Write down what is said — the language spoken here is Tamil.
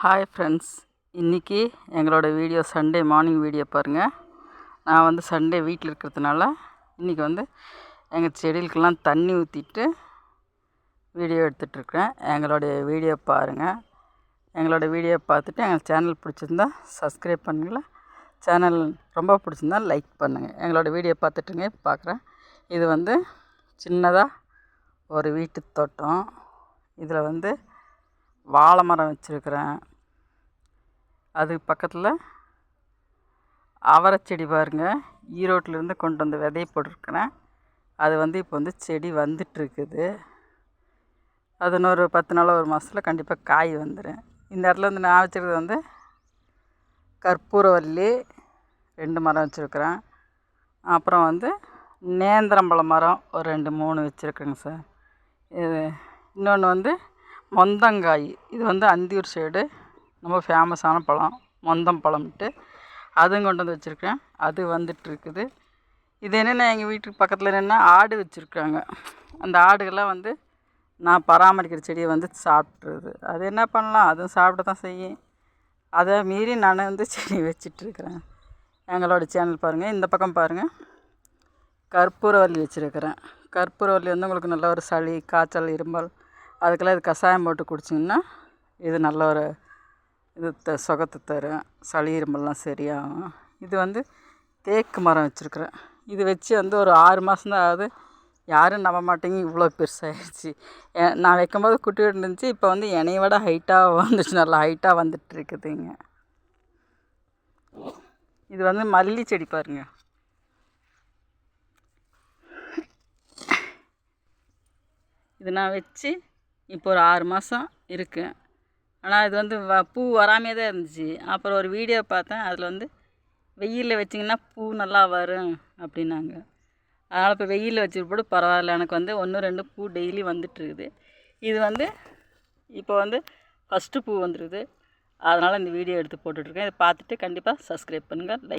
ஹாய் ஃப்ரெண்ட்ஸ், இன்றைக்கி எங்களோட வீடியோ சண்டே மார்னிங் வீடியோ பாருங்கள். நான் வந்து சண்டே வீட்டில் இருக்கிறதுனால இன்றைக்கி வந்து எங்கள் செடிகளுக்கெல்லாம் தண்ணி ஊற்றிட்டு வீடியோ எடுத்துகிட்ருக்கேன். எங்களுடைய வீடியோ பாருங்கள். எங்களோட வீடியோ பார்த்துட்டு எங்கள் சேனல் பிடிச்சிருந்தா சப்ஸ்கிரைப் பண்ணுங்கள். சேனல் ரொம்ப பிடிச்சிருந்தா லைக் பண்ணுங்கள். எங்களோட வீடியோ பார்த்துட்டுங்க பார்க்குறேன். இது வந்து சின்னதாக ஒரு வீட்டு தோட்டம். இதில் வந்து வாழை மரம் வச்சுருக்கிறேன். அது பக்கத்தில் அவரை செடி பாருங்கள், ஈரோட்டிலேருந்து கொண்டு வந்து விதைய போட்டிருக்கிறேன். அது வந்து இப்போ வந்து செடி வந்துட்டுருக்குது. அது இன்னொரு 10 நாள் ஒரு மாதத்தில் கண்டிப்பாக காய் வந்துடும். இந்த இடத்துல வந்து நான் வச்சுருக்கிறது வந்து கற்பூரவல்லி 2 மரம் வச்சுருக்கிறேன். அப்புறம் வந்து நேந்திரம்பழம் மரம் ஒரு 2-3 வச்சுருக்கேங்க சார். இது இன்னொன்று வந்து மொந்தங்காய். இது வந்து அந்தியூர் சைடு ரொம்ப ஃபேமஸான பழம், மொந்தம் பழம்ட்டு. அதுவும் கொண்டு வந்து வச்சுருக்கேன். அது வந்துட்டுருக்குது. இது என்னென்னா எங்கள் வீட்டுக்கு பக்கத்தில் என்னென்னா ஆடு வச்சுருக்காங்க. அந்த ஆடுகள்லாம் வந்து நான் பராமரிக்கிற செடியை வந்து சாப்பிட்ருது. அது என்ன பண்ணலாம், அதுவும் சாப்பிட தான் செய்யும். அதை மீறி நான் வந்து செடி வச்சிட்ருக்கிறேன். எங்களோட சேனல் பாருங்கள். இந்த பக்கம் பாருங்கள், கற்பூரவல்லி வச்சுருக்கிறேன். கற்பூரவல்லி வந்து உங்களுக்கு நல்ல ஒரு சளி, காய்ச்சல், இருமல் அதுக்கெல்லாம் இது கஷாயம் போட்டு குடிச்சிங்கன்னா இது நல்ல ஒரு இது சுகத்தை தரும். சளி இருமல்லாம் சரியாகும். இது வந்து தேக்கு மரம் வச்சுருக்குறேன். இது வச்சு வந்து ஒரு 6 மாதம்தான் ஆகுது. யாரும் நம்ப மாட்டேங்க, இவ்வளோ பெருசாகிடுச்சு. நான் வைக்கும்போது குட்டி இருந்துச்சு. இப்போ வந்து என்னைய விட ஹைட்டாக வந்துச்சு, நல்லா ஹைட்டாக வந்துட்டுருக்குதுங்க. இது வந்து மல்லி செடி பாருங்கள். இது நான் வச்சு இப்போ ஒரு 6 மாதம் இருக்குது. ஆனால் இது வந்து பூ வராமே தான் இருந்துச்சு. அப்புறம் ஒரு வீடியோ பார்த்தேன். அதில் வந்து வெயிலில் வச்சிங்கன்னா பூ நல்லா வரும் அப்படின்னாங்க. அதனால் இப்போ வெயிலில் வச்சுருப்போது பரவாயில்ல, எனக்கு வந்து 1-2 பூ டெய்லி வந்துட்டுருக்குது. இது வந்து இப்போ வந்து ஃபஸ்ட்டு பூ வந்துருக்குது. அதனால் இந்த வீடியோ எடுத்து போட்டுட்ருக்கேன். இதை பார்த்துட்டு கண்டிப்பாக சப்ஸ்கிரைப் பண்ணுங்கள். லைக்